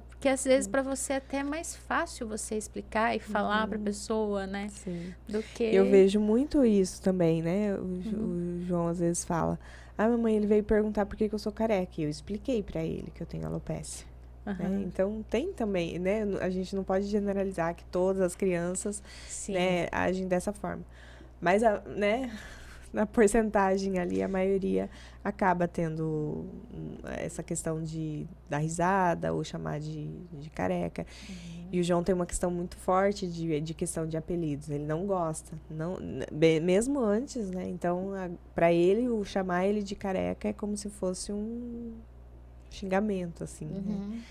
A: Porque às vezes para você é até mais fácil você explicar e falar para a pessoa, né?
B: Sim.
A: Do que...
B: Eu vejo muito isso também, né? O João às vezes fala, mamãe, ele veio perguntar por que eu sou careca. E eu expliquei pra ele que eu tenho alopecia. Né? Então, tem também, né? A gente não pode generalizar que todas as crianças, né, agem dessa forma. Mas, né, na porcentagem ali, a maioria acaba tendo essa questão de dar risada ou chamar de careca. E o João tem uma questão muito forte de questão de apelidos. Ele não gosta, não, mesmo antes, né? Então, para ele, o chamar ele de careca é como se fosse um xingamento, assim, né?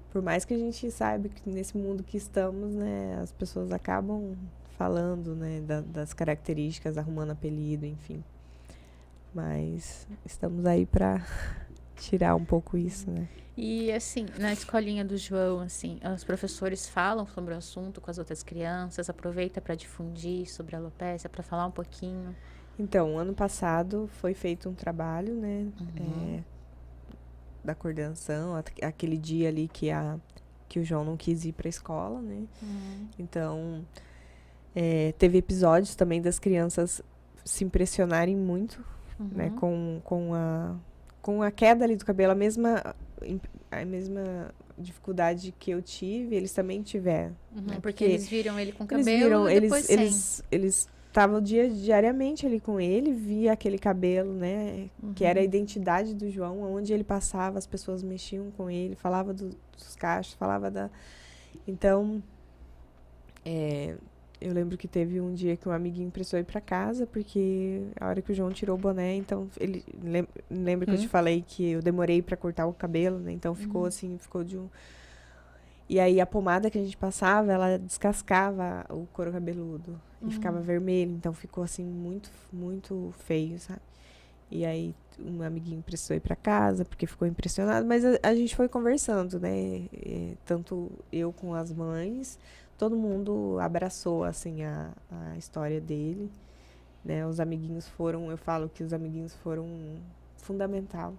B: Por mais que a gente saiba que nesse mundo que estamos, né, as pessoas acabam falando, né, das características, arrumando apelido, enfim. Mas estamos aí para tirar um pouco isso, né?
A: E, assim, na escolinha do João, assim, os professores falam sobre o assunto com as outras crianças, aproveita para difundir sobre a alopecia, para falar um pouquinho.
B: Então, ano passado foi feito um trabalho, né, da coordenação, aquele dia ali que o João não quis ir para a escola, né? Então, teve episódios também das crianças se impressionarem muito, né, com a queda ali do cabelo, a mesma dificuldade que eu tive, eles também tiveram. Né?
A: Porque eles viram ele com cabelo e depois
B: eles estavam diariamente ali com ele, via aquele cabelo, né, que era a identidade do João, onde ele passava, as pessoas mexiam com ele, falava dos cachos, falava da... Então, eu lembro que teve um dia que um amiguinho precisou ir pra casa, porque a hora que o João tirou o boné, então, ele... Lembra que eu te falei que eu demorei pra cortar o cabelo, né? Então, ficou assim, ficou de um... E aí, a pomada que a gente passava, ela descascava o couro cabeludo. E ficava vermelho. Então, ficou, assim, muito, muito feio, sabe? E aí, um amiguinho precisou ir pra casa, porque ficou impressionado. Mas a gente foi conversando, né? Tanto eu com as mães, todo mundo abraçou, assim, a história dele. Né? Os amiguinhos foram... Eu falo que os amiguinhos foram fundamental.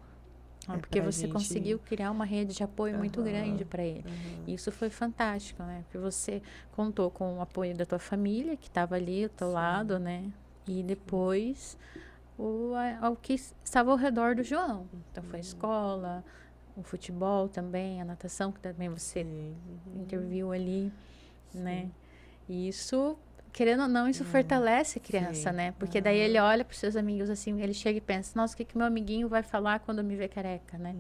A: Porque você conseguiu criar uma rede de apoio muito grande para ele. Isso foi fantástico, né? Porque você contou com o apoio da tua família, que estava ali ao teu lado, né? E depois o que estava ao redor do João. Então, foi a escola, o futebol também, a natação, que também você interviu ali, né? E isso... Querendo ou não, isso fortalece a criança, né? Porque daí ele olha para os seus amigos assim, ele chega e pensa, nossa, o que meu amiguinho vai falar quando me ver careca, né?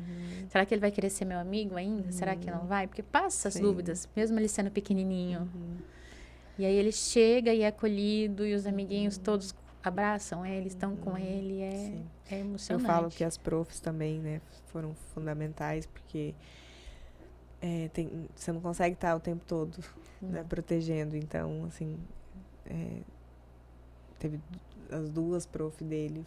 A: Será que ele vai querer ser meu amigo ainda? Será que não vai? Porque passa as dúvidas, mesmo ele sendo pequenininho. E aí ele chega e é acolhido, e os amiguinhos todos abraçam ele, estão com ele, é emocionante.
B: Eu falo que as profs também, né, foram fundamentais, porque você não consegue estar o tempo todo, né, protegendo, então, assim... teve as duas prof dele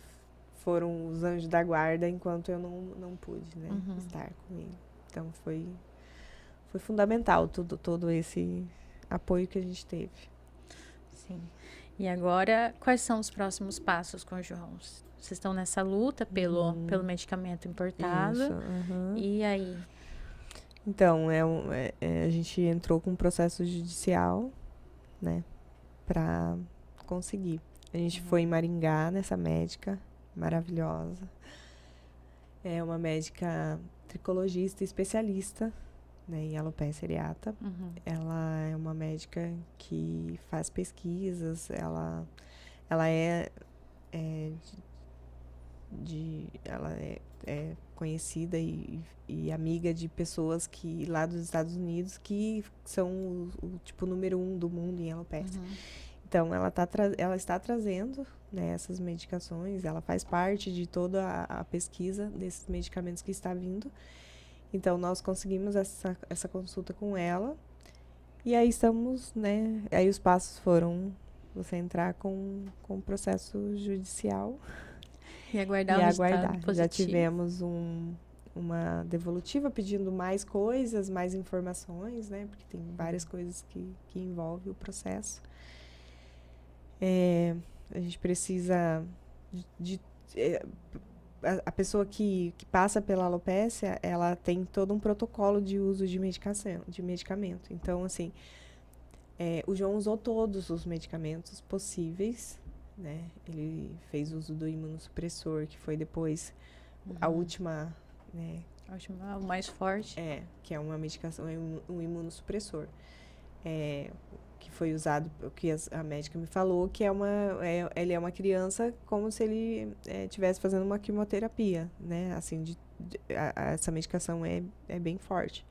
B: foram os anjos da guarda enquanto eu não pude, né, estar com ele. Então foi fundamental todo esse apoio que a gente teve.
A: Sim. E agora, quais são os próximos passos com o João? Vocês estão nessa luta pelo medicamento importado.
B: Isso,
A: E aí?
B: Então, a gente entrou com um processo judicial, né, para conseguir. A gente foi em Maringá, nessa médica maravilhosa. É uma médica tricologista especialista, né, em alopecia areata. Ela é uma médica que faz pesquisas, ela é conhecida e amiga de pessoas que lá dos Estados Unidos que são o tipo número 1 do mundo em alopecia. Então, ela está trazendo, né, essas medicações, ela faz parte de toda a pesquisa desses medicamentos que está vindo. Então, nós conseguimos essa consulta com ela. E aí estamos, né? Aí os passos foram você entrar com o processo judicial
A: E aguardar
B: e
A: o resultado
B: aguardar.
A: positivo.
B: Já tivemos uma devolutiva pedindo mais coisas, mais informações, né? Porque tem várias coisas que envolvem o processo. A gente precisa a pessoa que passa pela alopécia, ela tem todo um protocolo de uso de medicamento. Então, assim, o João usou todos os medicamentos possíveis, né? Ele fez uso do imunossupressor, que foi depois a última, né?
A: O mais forte.
B: Que é uma medicação, um imunossupressor. Que foi usado, que a médica me falou, que ele é uma criança como se ele estivesse fazendo uma quimioterapia, né? Assim, essa medicação é bem forte.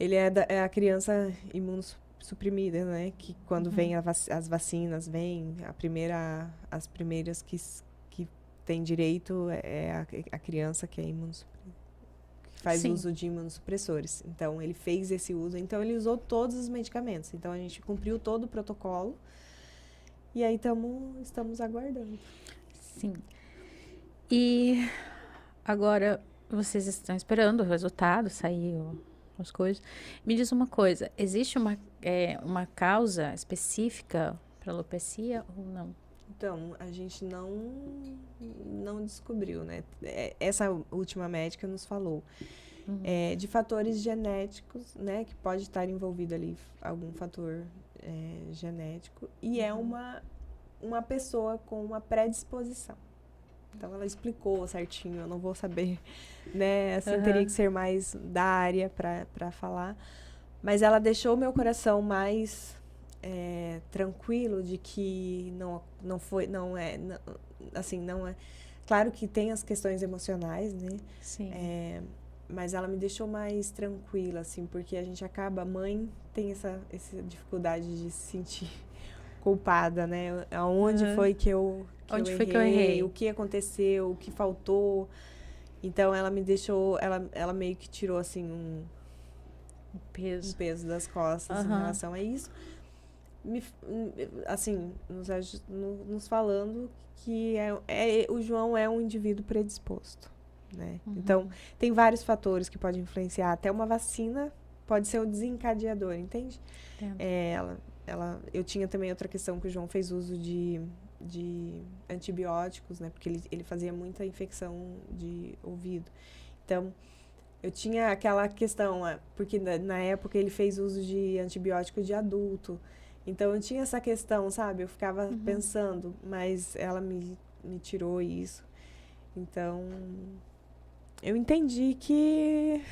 B: Ele é a criança imunossuprimida, né? Que quando vem as vacinas, as primeiras que tem direito é a criança que é imunossuprimida. Faz uso de imunossupressores. Então, ele fez esse uso. Então, ele usou todos os medicamentos. Então, a gente cumpriu todo o protocolo. E aí, estamos aguardando.
A: Sim. E agora, vocês estão esperando o resultado, sair as coisas. Me diz uma coisa. Existe uma causa específica para alopecia ou não?
B: Então, a gente não descobriu, né? Essa última médica nos falou de fatores genéticos, né? Que pode estar envolvido ali algum fator genético. E é uma pessoa com uma predisposição. Então, ela explicou certinho, eu não vou saber, né? Assim, teria que ser mais da área para falar. Mas ela deixou o meu coração mais... tranquilo de que não é. Claro que tem as questões emocionais, né?
A: Sim.
B: Mas ela me deixou mais tranquila, assim, porque a gente acaba, a mãe tem essa dificuldade de se sentir culpada, né? Aonde foi que eu errei, o que aconteceu, o que faltou. Então ela me deixou, ela meio que tirou assim um peso das costas em relação a isso. Assim, nos falando que o João é um indivíduo predisposto, né? Então, tem vários fatores que podem influenciar. Até uma vacina pode ser um desencadeador, entende? Eu tinha também outra questão que o João fez uso de antibióticos, né? Porque ele fazia muita infecção de ouvido. Então, eu tinha aquela questão, porque na época ele fez uso de antibiótico de adulto. Então, eu tinha essa questão, sabe? Eu ficava pensando, mas ela me tirou isso. Então, eu entendi que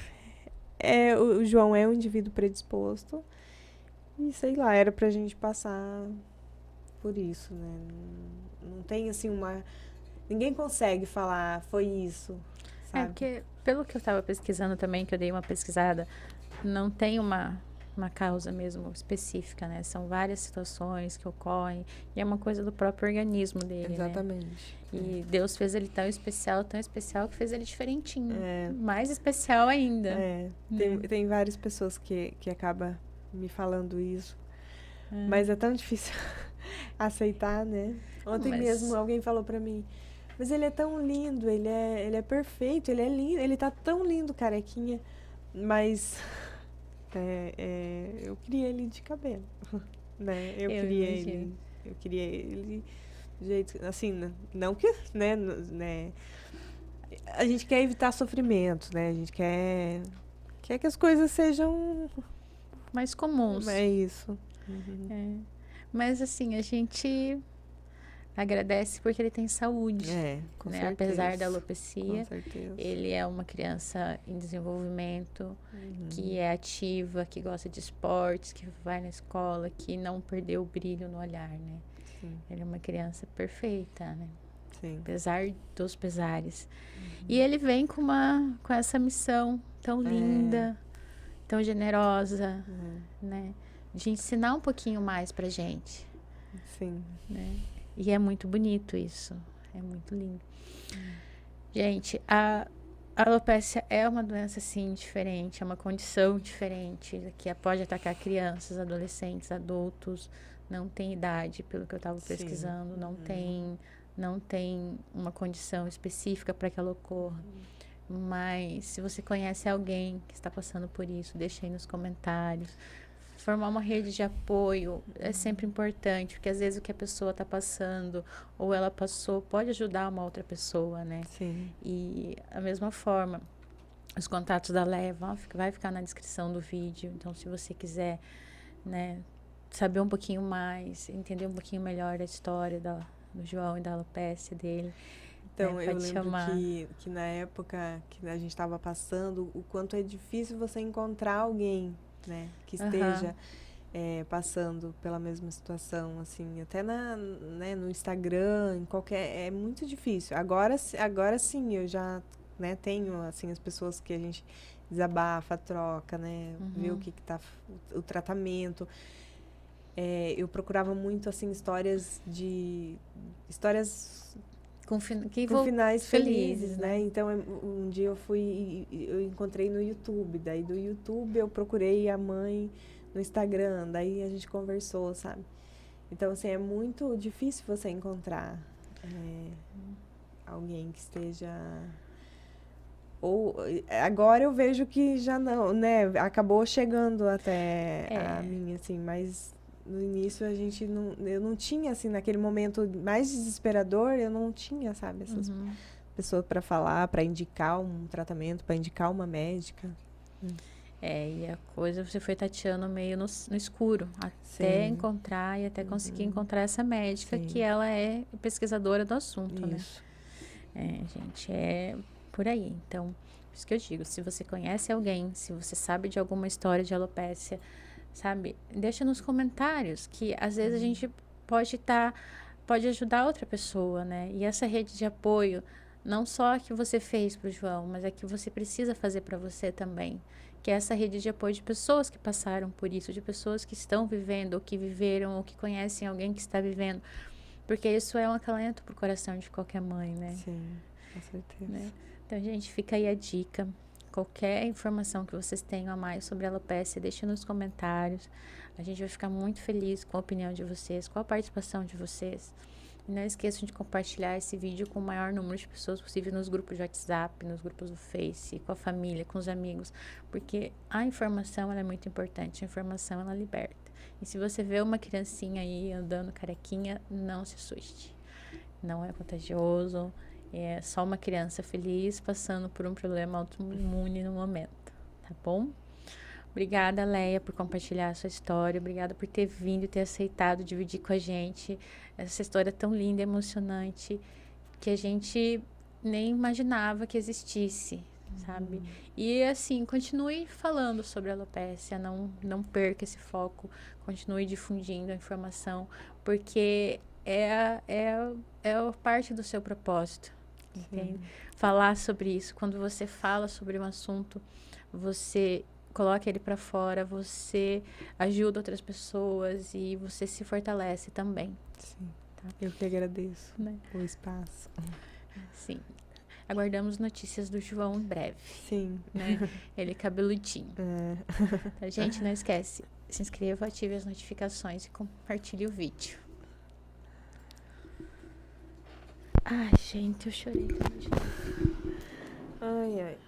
B: o João é um indivíduo predisposto. E, sei lá, era pra gente passar por isso, né? Não tem, assim, ninguém consegue falar, foi isso, sabe?
A: Porque, pelo que eu estava pesquisando também, que eu dei uma pesquisada, não tem uma causa mesmo específica, né? São várias situações que ocorrem e é uma coisa do próprio organismo dele,
B: Exatamente.
A: Né? E Deus fez ele tão especial que fez ele diferentinho. Mais especial ainda.
B: Tem várias pessoas que acabam me falando isso, mas é tão difícil aceitar, né? Ontem mesmo alguém falou pra mim, mas ele é tão lindo, ele é perfeito, ele é lindo, ele tá tão lindo, carequinha, mas... eu queria ele de cabelo, né? Eu queria ele de jeito, assim, não que, né? A gente quer evitar sofrimento, né? A gente quer que as coisas sejam
A: mais comuns.
B: É isso.
A: Mas assim, a gente agradece porque ele tem saúde.
B: Com
A: né?
B: certeza.
A: Apesar da alopecia,
B: com certeza.
A: Ele é uma criança em desenvolvimento, que é ativa, que gosta de esportes, que vai na escola, que não perdeu o brilho no olhar, né?
B: Sim.
A: Ele é uma criança perfeita, né?
B: Sim.
A: Apesar dos pesares. E ele vem com essa missão tão linda, tão generosa, né? de ensinar um pouquinho mais pra gente,
B: Sim.
A: né? E é muito bonito isso, é muito lindo. Gente, a alopécia é uma doença, sim, diferente, é uma condição diferente, que pode atacar crianças, adolescentes, adultos, não tem idade, pelo que eu estava pesquisando, não tem uma condição específica para que ela ocorra. Mas se você conhece alguém que está passando por isso, deixa aí nos comentários. Formar uma rede de apoio é sempre importante, porque às vezes o que a pessoa está passando ou ela passou pode ajudar uma outra pessoa, né?
B: Sim.
A: E a mesma forma, os contatos da Leia vai ficar na descrição do vídeo. Então, se você quiser, né, saber um pouquinho mais, entender um pouquinho melhor a história do João e da alopécia dele,
B: Então, eu
A: pode
B: lembro
A: chamar.
B: que na época que a gente estava passando, o quanto é difícil você encontrar alguém, né, que esteja passando pela mesma situação, assim, até né, no Instagram, em qualquer, é muito difícil. Agora sim, eu já, né, tenho, assim, as pessoas que a gente desabafa, troca, né, vê o que tá, o tratamento. Eu procurava muito, assim, histórias com finais felizes, né? Então, um dia eu encontrei no YouTube, daí do YouTube eu procurei a mãe no Instagram, daí a gente conversou, sabe? Então, assim, é muito difícil você encontrar alguém que esteja... Ou, agora eu vejo que já não, né? Acabou chegando até a mim, assim, mas... No início eu não tinha, assim, naquele momento mais desesperador, eu não tinha, sabe, essas pessoas para falar, para indicar um tratamento, para indicar uma médica.
A: E a coisa você foi tateando meio no escuro, até encontrar e até conseguir encontrar essa médica, que ela é pesquisadora do assunto,
B: Isso.
A: né? Gente, é por aí. Então, por isso que eu digo, se você conhece alguém, se você sabe de alguma história de alopécia, sabe? Deixa nos comentários, que às vezes a gente pode ajudar outra pessoa, né? E essa rede de apoio, não só a que você fez pro João, mas a que você precisa fazer para você também. Que é essa rede de apoio de pessoas que passaram por isso, de pessoas que estão vivendo, ou que viveram, ou que conhecem alguém que está vivendo. Porque isso é um acalento pro coração de qualquer mãe, né?
B: Sim, com certeza.
A: Né? Então, gente, fica aí a dica. Qualquer informação que vocês tenham a mais sobre a alopécia, deixe nos comentários. A gente vai ficar muito feliz com a opinião de vocês, com a participação de vocês. E não esqueçam de compartilhar esse vídeo com o maior número de pessoas possível nos grupos de WhatsApp, nos grupos do Face, com a família, com os amigos. Porque a informação ela é muito importante, a informação ela liberta. E se você vê uma criancinha aí andando carequinha, não se assuste. Não é contagioso. É só uma criança feliz passando por um problema autoimune no momento, tá bom? Obrigada, Leia, por compartilhar a sua história. Obrigada por ter vindo e ter aceitado dividir com a gente essa história tão linda e emocionante que a gente nem imaginava que existisse, sabe? E, assim, continue falando sobre a alopécia, não perca esse foco, continue difundindo a informação, porque é parte do seu propósito. Entende? Falar sobre isso. Quando você fala sobre um assunto, você coloca ele para fora, você ajuda outras pessoas e você se fortalece também.
B: Sim. Tá? Eu que agradeço, né, o espaço.
A: Sim. Aguardamos notícias do João em breve.
B: Sim.
A: Né? Ele é cabeludinho. Tá, gente, não esquece. Se inscreva, ative as notificações e compartilhe o vídeo. Ai, gente, eu chorei.
B: Ai, ai.